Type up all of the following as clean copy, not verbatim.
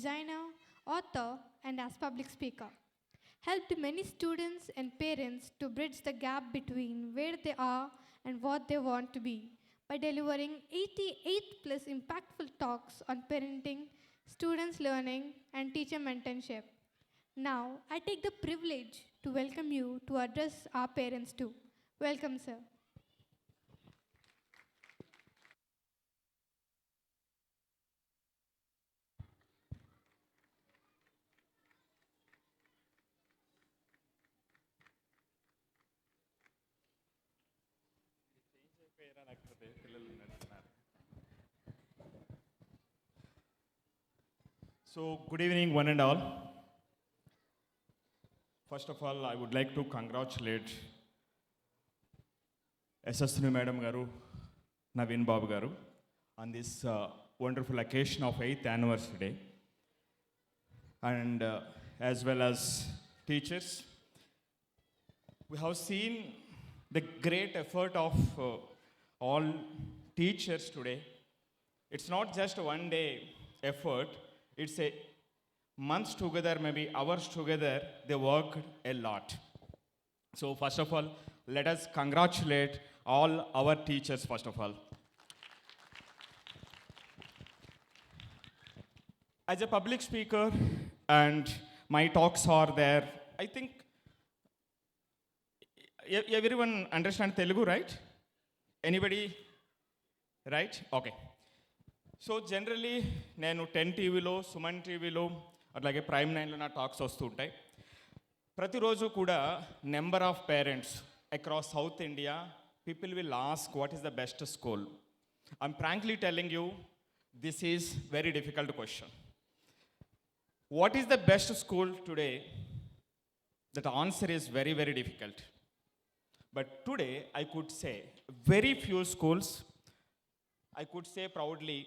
designer, author, and as public speaker. Helped many students and parents to bridge the gap between where they are and what they want to be by delivering 88 plus impactful talks on parenting, students learning, and teacher mentorship. Now, I take the privilege to welcome you to address our parents too. Welcome, sir. So, good evening, one and all. First of all, I would like to congratulate SSNU Madam Garu, Naveen Babu Garu on this wonderful occasion of 8th anniversary day, and as well as teachers. We have seen the great effort of all teachers today. It's not just a one day effort, it's a months together, maybe hours together, they worked a lot. So, first of all, let us congratulate all our teachers, first of all. As a public speaker, and my talks are there, I think everyone understand Telugu, right? Anybody? Right? Okay. So generally నేను 10 టీవీలో, సుమన్ టీవీలో, అట్లాగే prime 9లో నా talks వస్తూ ఉంటాయి. ప్రతిరోజు కూడా number of parents across south India people will ask what is the best school. I'm frankly telling you this is very difficult question. What is the best school today? That answer is very very difficult. But today I could say very few schools, I could say proudly,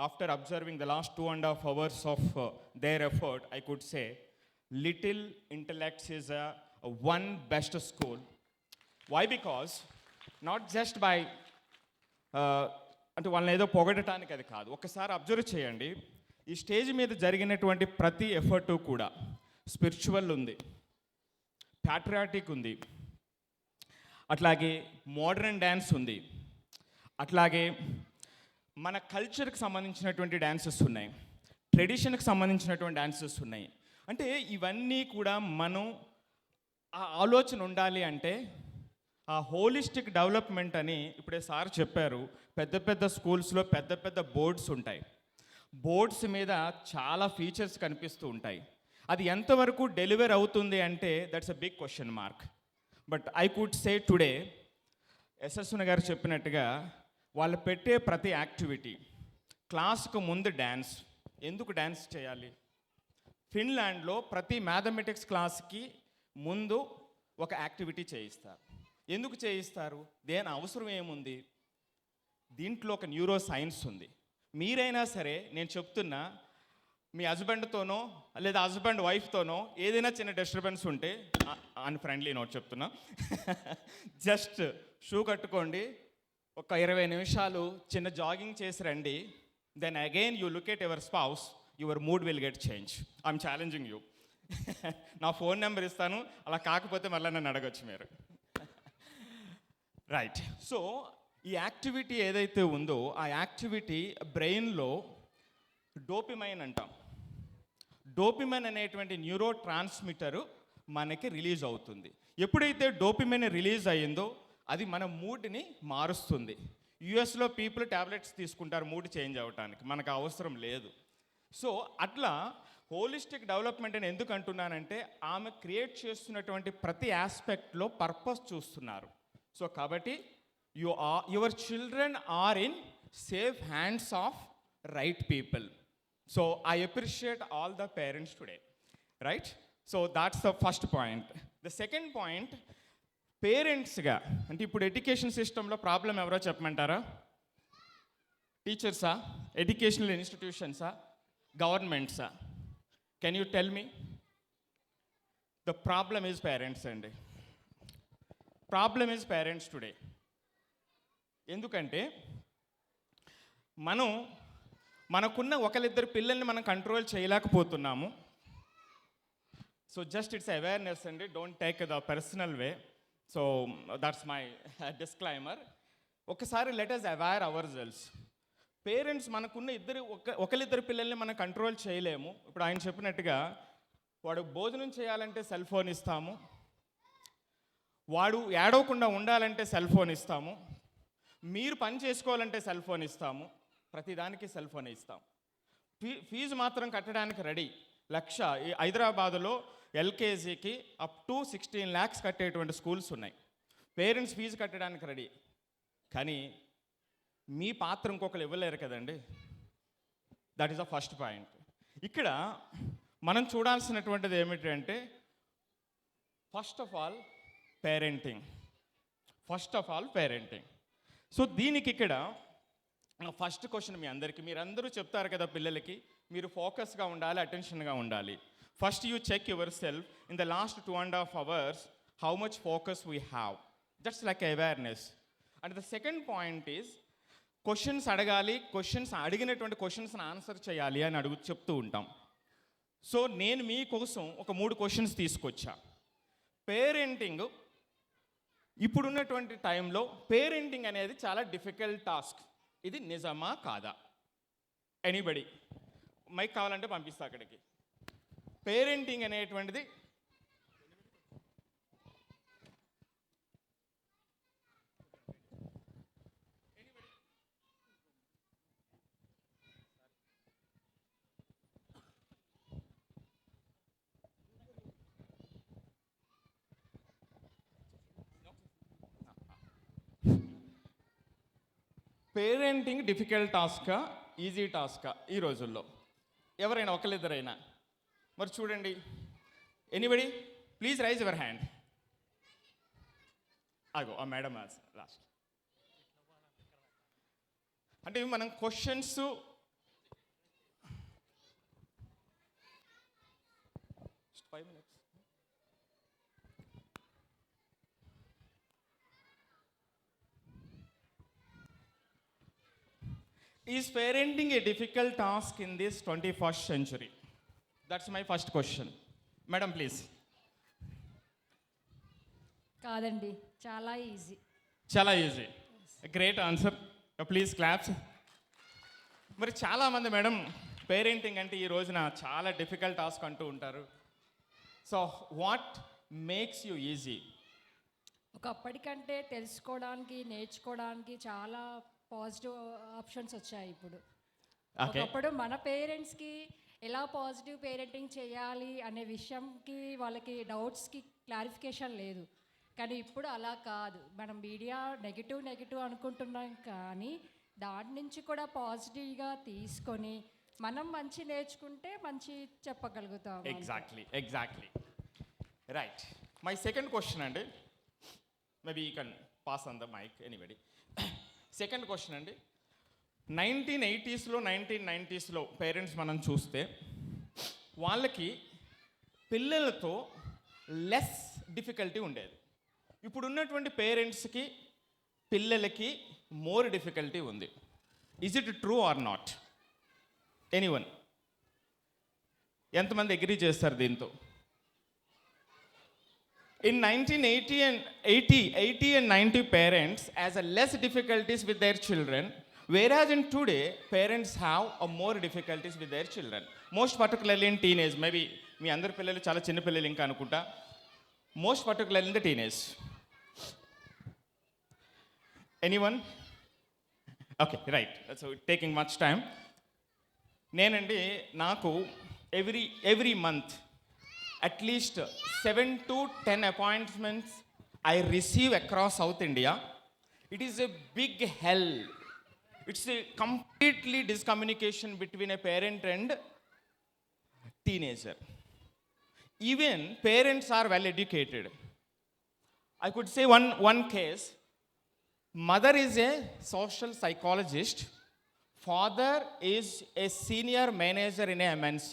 after observing the last 2.5 hours of their effort, I could say Little Intellects is a one best school. Why? Because not just by అంటే వాళ్ళని ఏదో పొగడటానికి అది కాదు. ఒకసారి observe చేయండి, ఈ stage మీద జరిగినటువంటి ప్రతి ఎఫర్టు కూడా స్పిరిచువల్ ఉంది, ప్యాట్రియాటిక్ ఉంది, అట్లాగే మోడర్న్ డ్యాన్స్ ఉంది, అట్లాగే మన కల్చర్కి సంబంధించినటువంటి డ్యాన్సెస్ ఉన్నాయి, ట్రెడిషన్కి సంబంధించినటువంటి డ్యాన్సెస్ ఉన్నాయి. అంటే ఇవన్నీ కూడా మనం ఆ ఆలోచన ఉండాలి అంటే ఆ హోలిస్టిక్ డెవలప్మెంట్ అని ఇప్పుడే సార్ చెప్పారు. పెద్ద పెద్ద స్కూల్స్లో పెద్ద పెద్ద బోర్డ్స్ ఉంటాయి, బోర్డ్స్ మీద చాలా ఫీచర్స్ కనిపిస్తూ ఉంటాయి. అది ఎంతవరకు డెలివర్ అవుతుంది అంటే that's a big question mark. But I could say today SSN గారు చెప్పినట్టుగా వాళ్ళు పెట్టే ప్రతి యాక్టివిటీ, క్లాస్కు ముందు డ్యాన్స్. ఎందుకు డ్యాన్స్ చేయాలి? ఫిన్లాండ్లో ప్రతి మ్యాథమెటిక్స్ క్లాస్కి ముందు ఒక యాక్టివిటీ చేయిస్తారు. ఎందుకు చేయిస్తారు? దేని అవసరం ఏముంది? దీంట్లో ఒక న్యూరో సైన్స్ ఉంది. మీరైనా సరే నేను చెప్తున్నా, మీ హస్బెండ్తోనో లేదా హస్బెండ్ వైఫ్తోనో ఏదైనా చిన్న డిస్టర్బెన్స్ ఉంటే, అన్ఫ్రెండ్లీ నోట్ చెప్తున్నా, జస్ట్ షూ కట్టుకోండి, ఒక 20 నిమిషాలు చిన్న జాగింగ్ చేసి రండి. Then again you look at your spouse, your mood will get change. I'm challenging you. నా ఫోన్ నెంబర్ ఇస్తాను, అలా కాకపోతే మళ్ళీ నన్ను అడగచ్చు మీరు. రైట్. సో ఈ యాక్టివిటీ ఏదైతే ఉందో ఆ యాక్టివిటీ బ్రెయిన్లో డోపిమైన్ అంటాం. డోపిమైన్ అనేటువంటి న్యూరో ట్రాన్స్మిటరు మనకి రిలీజ్ అవుతుంది. ఎప్పుడైతే డోపిమైన్ రిలీజ్ అయ్యిందో అది మన మూడ్ని మారుస్తుంది. యుఎస్లో పీపుల్ ట్యాబ్లెట్స్ తీసుకుంటారు మూడ్ చేంజ్ అవ్వటానికి, మనకు అవసరం లేదు. సో అట్లా హోలిస్టిక్ డెవలప్మెంట్ అని ఎందుకు అంటున్నానంటే ఆమె క్రియేట్ చేస్తున్నటువంటి ప్రతి ఆస్పెక్ట్లో పర్పస్ చూస్తున్నారు. సో కాబట్టి your children are in safe hands of right people. So I appreciate all the parents today. Right. So that's the first point. The second point, పేరెంట్స్గా అంటే ఇప్పుడు ఎడ్యుకేషన్ సిస్టంలో ప్రాబ్లం ఎవరో చెప్పమంటారా? టీచర్సా, ఎడ్యుకేషనల్ ఇన్స్టిట్యూషన్సా, గవర్నమెంట్సా? Can you tell me? The problem is parents అండి. Problem is parents today. ఎందుకంటే మనం మనకున్న ఒకరిద్దరు పిల్లల్ని మనం కంట్రోల్ చేయలేకపోతున్నాము. సో జస్ట్ ఇట్స్ అవేర్నెస్ అండి, don't take the personal way. So that's my disclaimer. ఒకసారి let us aware our selves. Parents మనకున్న ఒకరిద్దరు పిల్లల్ని మనం కంట్రోల్ చేయలేము. ఇప్పుడు ఆయన చెప్పినట్టుగా వాడు భోజనం చేయాలంటే సెల్ ఫోన్ ఇస్తాము, వాడు ఏడవకుండా ఉండాలంటే సెల్ ఫోన్ ఇస్తాము, మీరు పని చేసుకోవాలంటే సెల్ ఫోన్ ఇస్తాము, ప్రతిదానికి సెల్ ఫోన్ ఇస్తాం. ఫీజు మాత్రం కట్టడానికి రెడీ. ఈ హైదరాబాదులో ఎల్కేజీకి అప్ టు 16 lakhs కట్టేటువంటి స్కూల్స్ ఉన్నాయి. పేరెంట్స్ ఫీజు కట్టడానికి రెడీ. కానీ మీ పాత్ర ఇంకొకరు ఇవ్వలేరు కదండి. That is the first point. ఇక్కడ మనం చూడాల్సినటువంటిది ఏమిటంటే first of all parenting. So దీనికి ఇక్కడ ఫస్ట్ క్వశ్చన్ మీ అందరికీ, మీరందరూ చెప్తారు కదా పిల్లలకి మీరు ఫోకస్గా ఉండాలి, అటెన్షన్గా ఉండాలి. First you check yourself in the last 2.5 hours how much focus we have. Just like awareness. And the second point is questions అడగాలి, అడిగినటువంటి క్వశ్చన్స్ని ఆన్సర్ చేయాలి అని చెప్తూ ఉంటాం. సో నేను మీకోసం ఒక 3 క్వశ్చన్స్ తీసుకొచ్చా. పేరెంటింగ్ ఇప్పుడున్నటువంటి టైంలో పేరెంటింగ్ అనేది చాలా డిఫికల్ట్ టాస్క్. ఇది నిజమా కాదా? ఎనీబడి మైక్ కావాలంటే పంపిస్తా అక్కడికి. పేరెంటింగ్ అనేటువంటిది డిఫికల్ట్ టాస్కా, ఈజీ టాస్కా ఈ రోజుల్లో? ఎవరైనా ఒకరిద్దరైనా మరి చూడండి. Anybody please rise your hand. అగో ఆ మేడం లాస్ట్. అంటే మనం questions Is parenting a difficult task in this 21st century? That's my first question. Madam, please. కాదండి, చాలా easy. Great answer. Please claps. మరి చాలామంది మేడం పేరెంటింగ్ అంటే ఈ రోజున చాలా డిఫికల్ట్ టాస్క్ అంటూ ఉంటారు. So what makes you easy? ఒకప్పటికంటే తెలుసుకోవడానికి, నేర్చుకోవడానికి చాలా పాజిటివ్ ఆప్షన్స్ వచ్చాయి ఇప్పుడు. ఒకప్పుడు మన పేరెంట్స్కి ఎలా పాజిటివ్ పేరెంటింగ్ చేయాలి అనే విషయంకి వాళ్ళకి డౌట్స్కి క్లారిఫికేషన్ లేదు. కానీ ఇప్పుడు అలా కాదు. మనం మీడియా నెగిటివ్ అనుకుంటున్నాం, కానీ దాని నుంచి కూడా పాజిటివ్గా తీసుకొని మనం మంచి నేర్చుకుంటే మంచి చెప్పగలుగుతాం. Exactly right. My second question అండి, maybe you can pass on the mike anybody. Second question అండి, 1980s 1990s పేరెంట్స్ మనం చూస్తే వాళ్ళకి పిల్లలతో లెస్ డిఫికల్టీ ఉండేది. ఇప్పుడు ఉన్నటువంటి పేరెంట్స్కి పిల్లలకి మోర్ డిఫికల్టీ ఉంది. Is it true or not? Anyone ఎంతమంది అగ్రీ చేస్తారు దీంతో? In 1980 and 90 parents has a less difficulties with their children, whereas in today parents have a more difficulties with their children, most particularly in teenage. Maybe మీ అందరి పిల్లలు చాలా చిన్న పిల్లలు ఇంకా అనుకుంటా. most particularly in the teenage. Anyone? Okay, right. So taking much time. నేనండి నాకు every month at least 7 to 10 appointments I receive across South India. It is a big hell. It's a completely discommunication between a parent and teenager. Even parents are well educated. I could say one case. Mother is a social psychologist. Father is a senior manager in a MNC.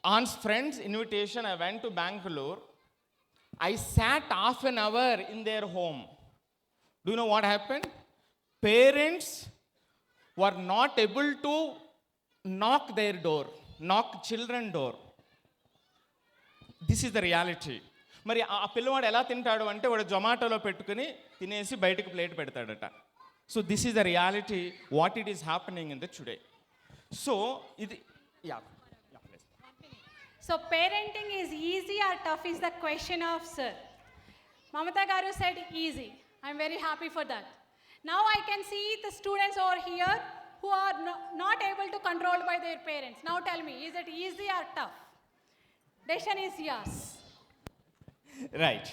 On friend's invitation, I went to Bangalore. I sat half an hour in their home. Do you know what happened? Parents were not able to knock their door, knock children door. This is the reality. మరి ఆ పిల్లవాడు ఎలా తింటాడు అంటే వాడు జొమాటోలో పెట్టుకుని తినేసి బయటకు ప్లేట్ పెడతాడట. So this is the reality what it is happening in the today. So ఇది So parenting is easy or tough is the question of sir. Mamata Garu said easy. I'm very happy for that. Now I can see the students over here who are not able to control by their parents. Now tell me, is it easy or tough? Decision is yours. Right.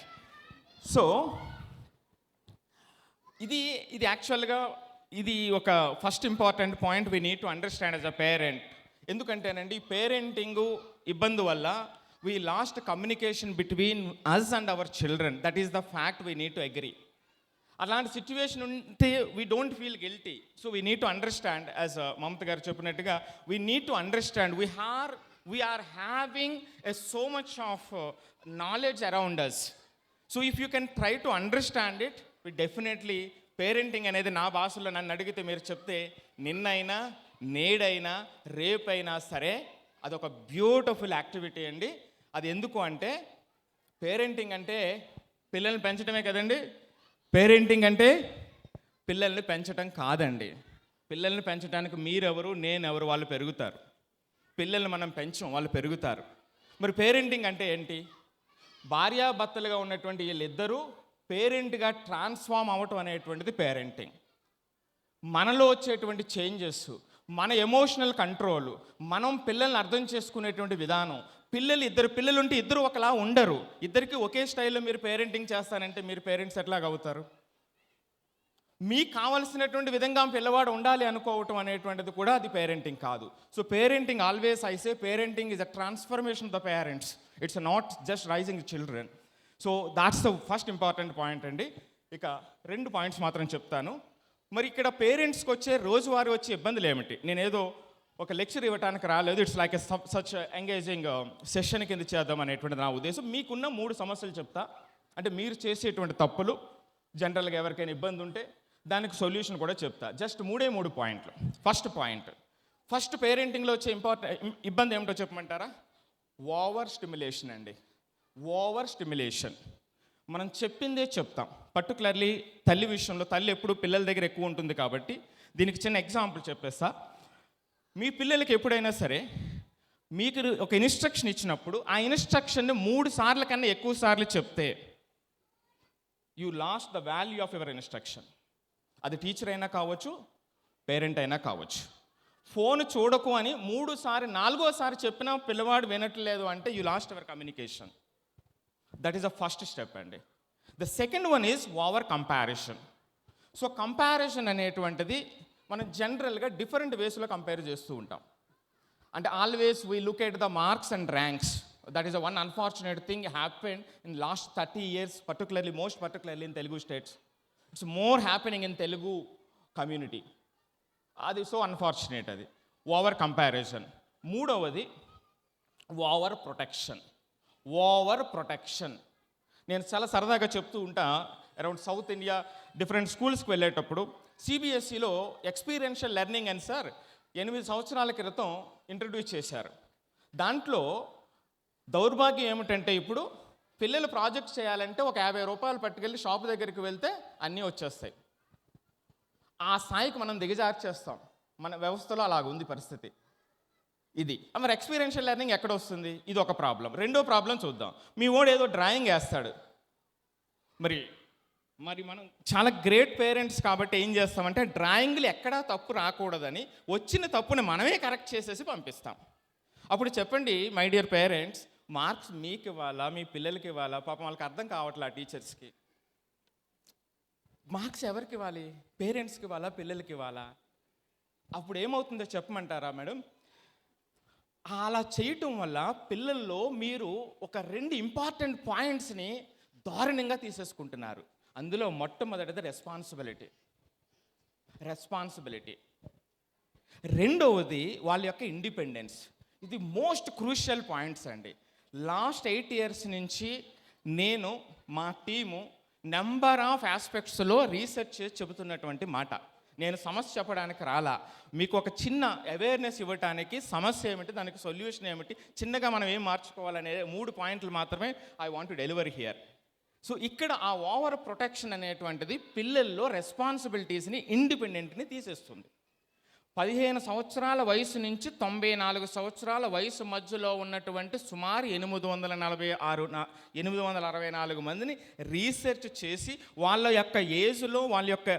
So ఇది యాక్చువల్గా ఇది ఒక first important point we need to understand as a parent. ఎందుకంటేనండి parenting ఇబ్బంది వల్ల we lost communication between us and our children. That is the fact we need to agree. అలాంటి situation ఉంటే we don't feel guilty. So we need to understand, as Mamata garu చెప్పినట్టుగా we need to understand we are having so much of knowledge around us. So if you can try to understand it, we definitely parenting అనేది నా భాషలో నన్ను అడిగితే మీరు చెప్తే నిన్నైనా నేడైనా రేపైనా సరే అదొక బ్యూటిఫుల్ యాక్టివిటీ అండి. అది ఎందుకు అంటే పేరెంటింగ్ అంటే పిల్లల్ని పెంచడమే కదండి. పేరెంటింగ్ అంటే పిల్లల్ని పెంచడం కాదండి. పిల్లల్ని పెంచడానికి మీరెవరు నేనెవరు, వాళ్ళు పెరుగుతారు. పిల్లల్ని మనం పెంచం, వాళ్ళు పెరుగుతారు. మరి పేరెంటింగ్ అంటే ఏంటి? భార్యాభర్తలుగా ఉన్నటువంటి వీళ్ళిద్దరూ పేరెంట్గా ట్రాన్స్ఫార్మ్ అవ్వటం అనేటువంటిది పేరెంటింగ్. మనలో వచ్చేటువంటి చేంజెస్, మన ఎమోషనల్ కంట్రోల్, మనం పిల్లల్ని అర్థం చేసుకునేటువంటి విధానం. ఇద్దరు పిల్లలు ఉంటే ఇద్దరు ఒకలా ఉండరు. ఇద్దరికి ఒకే స్టైల్లో మీరు పేరెంటింగ్ చేస్తానంటే మీరు పేరెంట్స్ ఎట్లాగవుతారు? మీకు కావలసినటువంటి విధంగా పిల్లవాడు ఉండాలి అనుకోవటం అనేటువంటిది కూడా అది పేరెంటింగ్ కాదు. So parenting always I say parenting is a transformation of the parents. It's not just raising children. So that's the first important point అండి. ఇక 2 పాయింట్స్ మాత్రం చెప్తాను. మరి ఇక్కడ పేరెంట్స్కి రోజువారీ వచ్చే ఇబ్బందులు ఏమిటి? నేనేదో ఒక లెక్చర్ ఇవ్వడానికి రాలేదు. It's like such engaging session కింద చేద్దాం అనేటువంటిది నా ఉద్దేశం. మీకున్న 3 సమస్యలు చెప్తా. అంటే మీరు చేసేటువంటి తప్పులు, జనరల్గా ఎవరికైనా ఇబ్బంది ఉంటే దానికి సొల్యూషన్ కూడా చెప్తా. జస్ట్ 3 పాయింట్లు. ఫస్ట్ పేరెంటింగ్లో వచ్చే ఇబ్బంది ఏమిటో చెప్పమంటారా? ఓవర్ స్టిమ్యులేషన్ అండి. Over stimulation. మనం చెప్పిందే చెప్తాం. పర్టికులర్లీ తల్లి విషయంలో. తల్లి ఎప్పుడు పిల్లల దగ్గర ఎక్కువ ఉంటుంది కాబట్టి దీనికి చిన్న ఎగ్జాంపుల్ చెప్పేస్తా. మీ పిల్లలకి ఎప్పుడైనా సరే మీకు ఒక ఇన్స్ట్రక్షన్ ఇచ్చినప్పుడు ఆ ఇన్స్ట్రక్షన్ని 3 సార్ల కన్నా ఎక్కువ సార్లు చెప్తే you last the value of your instruction. అది టీచర్ అయినా కావచ్చు, పేరెంట్ అయినా కావచ్చు. ఫోన్ చూడకు అని 4వ సారి చెప్పినా పిల్లవాడు వినట్లేదు అంటే you lost your communication. That is the first step అండి. The second one is over comparison. So comparison అనేటువంటిది మనం జనరల్గా డిఫరెంట్ వేస్లో కంపేర్ చేస్తూ ఉంటాం. అంటే always we look at the marks and ranks. That is a one unfortunate thing happened in last 30 years, most particularly in Telugu states. It's more happening in Telugu community. అది so unfortunate. అది over comparison. 3వది over protection. నేను చాలా సరదాగా చెప్తూ ఉంటా. Around south India different స్కూల్స్కి వెళ్ళేటప్పుడు సిబిఎస్ఈలో ఎక్స్పీరియన్షియల్ లెర్నింగ్ అని సార్ 8 సంవత్సరాల క్రితం ఇంట్రడ్యూస్ చేశారు. దాంట్లో దౌర్భాగ్యం ఏమిటంటే ఇప్పుడు పిల్లలు ప్రాజెక్ట్ చేయాలంటే ఒక 50 రూపాయలు పట్టుకెళ్ళి షాప్ దగ్గరికి వెళ్తే అన్నీ వచ్చేస్తాయి. ఆ స్థాయికి మనం దిగజార్చేస్తాం. మన వ్యవస్థలో అలాగుంది పరిస్థితి. ఇది మరి ఎక్స్పీరియన్షియల్ లెర్నింగ్ ఎక్కడ వస్తుంది? ఇది ఒక ప్రాబ్లం. 2వ ప్రాబ్లం చూద్దాం. మీ వాడు ఏదో డ్రాయింగ్ వేస్తాడు. మరి మనం చాలా గ్రేట్ పేరెంట్స్ కాబట్టి ఏం చేస్తామంటే డ్రాయింగ్లు ఎక్కడా తప్పు రాకూడదని వచ్చిన తప్పుని మనమే కరెక్ట్ చేసేసి పంపిస్తాం. అప్పుడు చెప్పండి మై డియర్ పేరెంట్స్, మార్క్స్ మీకు ఇవ్వాలా మీ పిల్లలకి ఇవ్వాలా? పాపం వాళ్ళకి అర్థం కావట్లే టీచర్స్కి. మార్క్స్ ఎవరికి ఇవ్వాలి? పేరెంట్స్కి ఇవ్వాలా పిల్లలకి ఇవ్వాలా? అప్పుడు ఏమవుతుందో చెప్పమంటారా మేడం? అలా చేయటం వల్ల పిల్లల్లో మీరు ఒక 2 ఇంపార్టెంట్ పాయింట్స్ని దారుణంగా తీసేసుకుంటున్నారు. అందులో మొట్టమొదటిది రెస్పాన్సిబిలిటీ. 2వది వాళ్ళ యొక్క ఇండిపెండెన్స్. ఇది మోస్ట్ క్రూషియల్ పాయింట్స్ అండి. లాస్ట్ 8 years నుంచి నేను మా టీము నెంబర్ ఆఫ్ ఆస్పెక్ట్స్లో రీసెర్చ్ చేసి చెబుతున్నటువంటి మాట. నేను సమస్య చెప్పడానికి రాలా, మీకు ఒక చిన్న అవేర్నెస్ ఇవ్వడానికి సమస్య ఏమిటి, దానికి సొల్యూషన్ ఏమిటి, చిన్నగా మనం ఏం మార్చుకోవాలనే 3 పాయింట్లు మాత్రమే I want to deliver here. So ఇక్కడ ఆ ఓవర్ ప్రొటెక్షన్ అనేటువంటిది పిల్లల్లో రెస్పాన్సిబిలిటీస్ని, ఇండిపెండెంట్ని తీసేస్తుంది. 15 సంవత్సరాల వయసు నుంచి 94 సంవత్సరాల వయసు మధ్యలో ఉన్నటువంటి సుమారు 864 మందిని రీసెర్చ్ చేసి వాళ్ళ యొక్క ఏజ్లో, వాళ్ళ యొక్క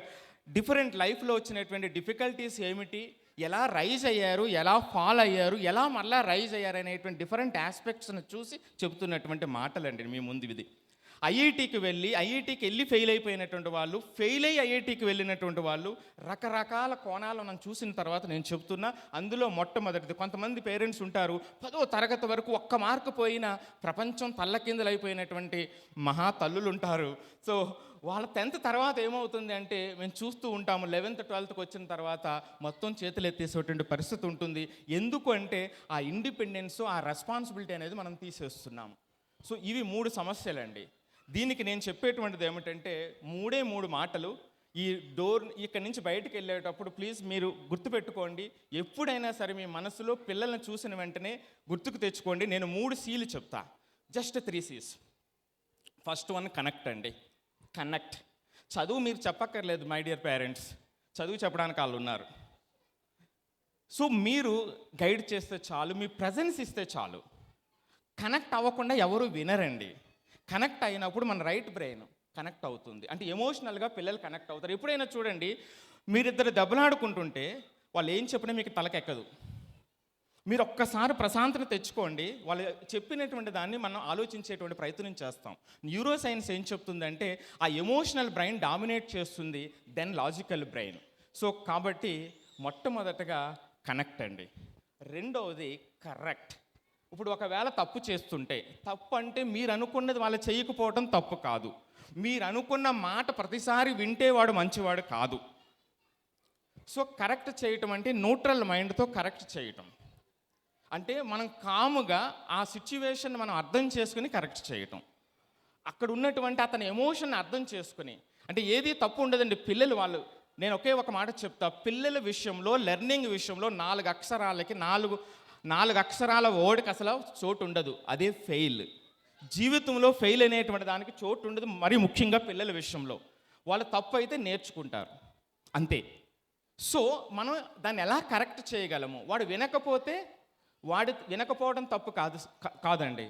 డిఫరెంట్ లైఫ్లో వచ్చినటువంటి డిఫికల్టీస్ ఏమిటి, ఎలా రైజ్ అయ్యారు, ఎలా ఫాల్ అయ్యారు, ఎలా మళ్ళా రైజ్ అయ్యారు అనేటువంటి డిఫరెంట్ ఆస్పెక్ట్స్ని చూసి చెబుతున్నటువంటి మాటలండి మీ ముందు ఇది. ఐఐటికి వెళ్ళి ఫెయిల్ అయిపోయినటువంటి వాళ్ళు, ఫెయిల్ అయ్యి ఐఐటికి వెళ్ళినటువంటి వాళ్ళు, రకరకాల కోణాలు మనం చూసిన తర్వాత నేను చెప్తున్నా. అందులో మొట్టమొదటిది, కొంతమంది పేరెంట్స్ ఉంటారు 10వ తరగతి వరకు ఒక్క మార్కు పోయినా ప్రపంచం తల్లకిందులైపోయినటువంటి మహా తల్లులు ఉంటారు. సో వాళ్ళ 10th తర్వాత ఏమవుతుంది అంటే మేము చూస్తూ ఉంటాము, 11th 12thకి వచ్చిన తర్వాత మొత్తం చేతులు ఎత్తేసేటువంటి పరిస్థితి ఉంటుంది. ఎందుకు అంటే ఆ ఇండిపెండెన్స్, ఆ రెస్పాన్సిబిలిటీ అనేది మనం తీసేస్తున్నాము. సో ఇవి 3 సమస్యలండి. దీనికి నేను చెప్పేటువంటిది ఏమిటంటే 3 మాటలు. ఈ డోర్ ఇక్కడి నుంచి బయటకు వెళ్ళేటప్పుడు ప్లీజ్ మీరు గుర్తుపెట్టుకోండి, ఎప్పుడైనా సరే మీ మనసులో పిల్లల్ని చూసిన వెంటనే గుర్తుకు తెచ్చుకోండి. నేను 3 Cలు చెప్తా, just 3 Cs. First one connect అండి. కనెక్ట్. చదువు మీరు చెప్పక్కర్లేదు మై డియర్ పేరెంట్స్, చదువు చెప్పడానికి వాళ్ళు ఉన్నారు. సో మీరు గైడ్ చేస్తే చాలు, మీ ప్రజెన్స్ ఇస్తే చాలు. కనెక్ట్ అవ్వకుండా ఎవరు వినరండి. కనెక్ట్ అయినప్పుడు మన రైట్ బ్రెయిన్ కనెక్ట్ అవుతుంది, అంటే ఎమోషనల్గా పిల్లలు కనెక్ట్ అవుతారు. ఎప్పుడైనా చూడండి, మీరిద్దరు దెబ్బలాడుకుంటుంటే వాళ్ళు ఏం చెప్పినా మీకు తలకెక్కదు. మీరు ఒక్కసారి ప్రశాంతత తెచ్చుకోండి, వాళ్ళు చెప్పినటువంటి దాన్ని మనం ఆలోచించేటువంటి ప్రయత్నం చేస్తాం. న్యూరో సైన్స్ ఏం చెప్తుందంటే ఆ ఎమోషనల్ బ్రెయిన్ డామినేట్ చేస్తుంది దెన్ లాజికల్ బ్రెయిన్. సో కాబట్టి మొట్టమొదటగా కనెక్ట్ అండి. రెండవది కరెక్ట్. ఇప్పుడు ఒకవేళ తప్పు చేస్తుంటే, తప్పు అంటే మీరు అనుకున్నది వాళ్ళు చేయకపోవడం తప్పు కాదు, మీరు అనుకున్న మాట ప్రతిసారి వింటే వాడు మంచివాడు కాదు. సో కరెక్ట్ చేయటం అంటే న్యూట్రల్ మైండ్తో కరెక్ట్ చేయటం, అంటే మనం కాముగా ఆ సిచ్యువేషన్ మనం అర్థం చేసుకుని కరెక్ట్ చేయటం. అక్కడ ఉన్నటువంటి అతని ఎమోషన్ అర్థం చేసుకుని, అంటే ఏది తప్పు ఉండదండి. పిల్లలు వాళ్ళు, నేను ఒకే ఒక మాట చెప్తా, పిల్లల విషయంలో, లెర్నింగ్ విషయంలో 4 అక్షరాలకి 4 అక్షరాల వర్డ్కి అసలు చోటు ఉండదు, అదే ఫెయిల్. జీవితంలో ఫెయిల్ అనేటువంటి దానికి చోటు ఉండదు, మరి ముఖ్యంగా పిల్లల విషయంలో. వాళ్ళు తప్పు అయితే నేర్చుకుంటారు అంతే. సో మనం దాన్ని ఎలా కరెక్ట్ చేయగలము? వాడు వినకపోవడం తప్పు కాదండి.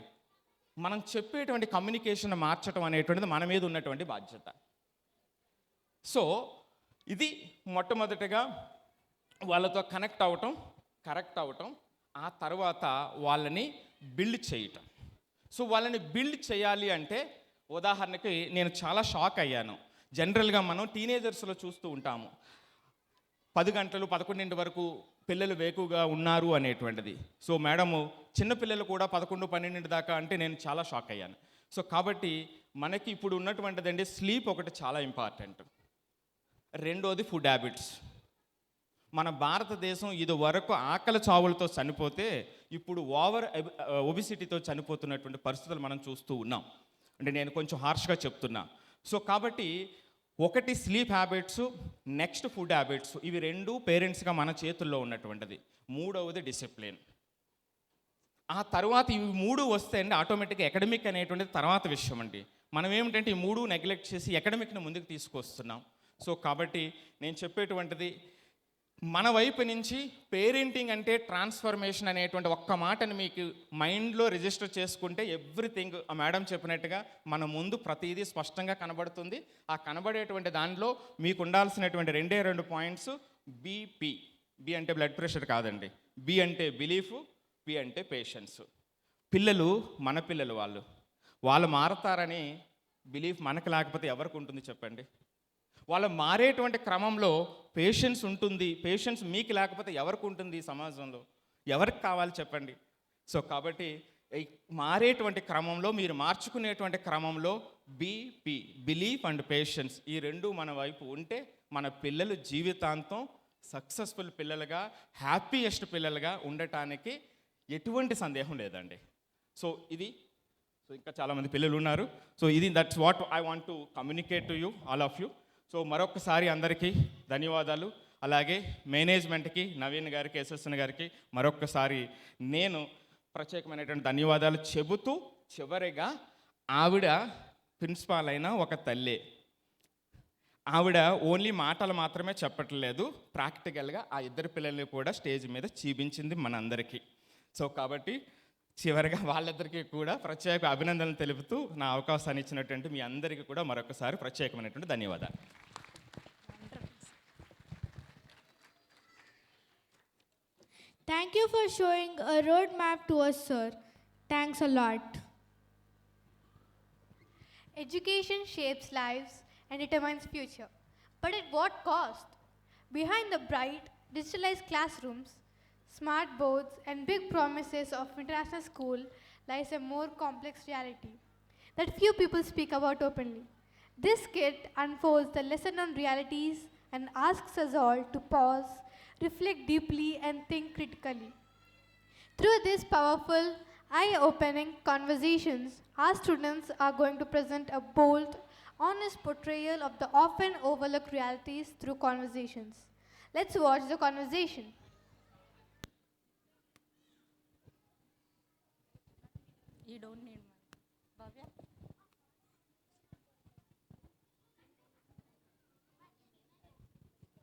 మనం చెప్పేటువంటి కమ్యూనికేషన్ మార్చడం అనేటువంటిది మన మీద ఉన్నటువంటి బాధ్యత. సో ఇది మొట్టమొదటిగా వాళ్ళతో కనెక్ట్ అవ్వటం, కరెక్ట్ అవ్వటం, ఆ తర్వాత వాళ్ళని బిల్డ్ చేయటం. సో వాళ్ళని బిల్డ్ చేయాలి అంటే, ఉదాహరణకి నేను చాలా షాక్ అయ్యాను. జనరల్గా మనం టీనేజర్స్లో చూస్తూ ఉంటాము 10 గంటలు 11 వరకు పిల్లలు వేకుగా ఉన్నారు అనేటువంటిది. సో మేడము చిన్నపిల్లలు కూడా 11, 12 దాకా అంటే నేను చాలా షాక్ అయ్యాను. సో కాబట్టి మనకి ఇప్పుడు ఉన్నటువంటిదండి స్లీప్ ఒకటి చాలా ఇంపార్టెంట్. రెండోది ఫుడ్ హ్యాబిట్స్. మన భారతదేశం ఇది వరకు ఆకలి చావులతో చనిపోతే ఇప్పుడు ఓవర్ ఒబిసిటీతో చనిపోతున్నటువంటి పరిస్థితులు మనం చూస్తూ ఉన్నాం. అంటే నేను కొంచెం హార్ష్గా చెప్తున్నా. సో కాబట్టి ఒకటి sleep habits, next food habits, ఇవి 2 పేరెంట్స్గా మన చేతుల్లో ఉన్నటువంటిది. మూడవది డిసిప్లిన్. ఆ తర్వాత ఇవి 3 వస్తే అండి ఆటోమేటిక్గా అకాడమిక్ అనేటువంటిది తర్వాత విషయం అండి. మనం ఏమిటంటే ఈ 3 నెగ్లెక్ట్ చేసి అకాడమిక్ని ముందుకు తీసుకొస్తున్నాం. సో కాబట్టి నేను చెప్పేటువంటిది మన వైపు నుంచి పేరెంటింగ్ అంటే ట్రాన్స్ఫర్మేషన్ అనేటువంటి ఒక్క మాటని మీకు మైండ్లో రిజిస్టర్ చేసుకుంటే ఎవ్రీథింగ్ ఆ మేడం చెప్పినట్టుగా మన ముందు ప్రతిదీ స్పష్టంగా కనబడుతుంది. ఆ కనబడేటువంటి దానిలో మీకు ఉండాల్సినటువంటి 2 పాయింట్స్, బి అంటే బ్లడ్ ప్రెషర్ కాదండి, బి అంటే బిలీఫ్, పి అంటే పేషెన్స్. పిల్లలు మన పిల్లలు, వాళ్ళు మారతారని బిలీఫ్ మనకు లేకపోతే ఎవరికి ఉంటుంది చెప్పండి? వాళ్ళు మారేటువంటి క్రమంలో పేషెన్స్ ఉంటుంది. పేషెన్స్ మీకు లేకపోతే ఎవరికి ఉంటుంది ఈ సమాజంలో? ఎవరికి కావాలి చెప్పండి? సో కాబట్టి మారేటువంటి క్రమంలో, మీరు మార్చుకునేటువంటి క్రమంలో బిలీఫ్ అండ్ పేషెన్స్, ఈ 2 మన వైపు ఉంటే మన పిల్లలు జీవితాంతం సక్సెస్ఫుల్ పిల్లలుగా, హ్యాపీయెస్ట్ పిల్లలుగా ఉండటానికి ఎటువంటి సందేహం లేదండి. సో ఇంకా చాలామంది పిల్లలు ఉన్నారు. So that's what I want to communicate to you, all of you. So మరొకసారి అందరికీ ధన్యవాదాలు. అలాగే మేనేజ్మెంట్కి నవీన్ గారికి ఎస్ఎస్ఎన్ గారికి మరొక్కసారి నేను ప్రత్యేకమైనటువంటి ధన్యవాదాలు చెబుతూ చివరిగా ఆవిడ ప్రిన్సిపాల్ అయిన ఒక తల్లే. ఆవిడ ఓన్లీ మాటలు మాత్రమే చెప్పట్లేదు, ప్రాక్టికల్గా ఆ ఇద్దరు పిల్లల్ని కూడా స్టేజ్ మీద చూపించింది మనందరికీ. సో కాబట్టి చివరిగా వాళ్ళిద్దరికీ కూడా ప్రత్యేక అభినందనలు తెలుపుతూ నా అవకాశాన్ని ఇచ్చినటువంటి మీ అందరికీ కూడా మరొకసారి ప్రత్యేకమైనటువంటి ధన్యవాదాలు. Thank you for showing a roadmap to us, sir. Thanks a lot. Education shapes lives and determines future. But at what cost? Behind the bright, digitalized classrooms, smart boards, and big promises of international school lies a more complex reality that few people speak about openly. This kit unfolds the lesser known realities and asks us all to pause, reflect deeply, and think critically. Through these powerful, eye-opening conversations, our students are going to present a bold, honest portrayal of the often overlooked realities through conversations. Let's watch the conversation. You don't need money. Bhavya?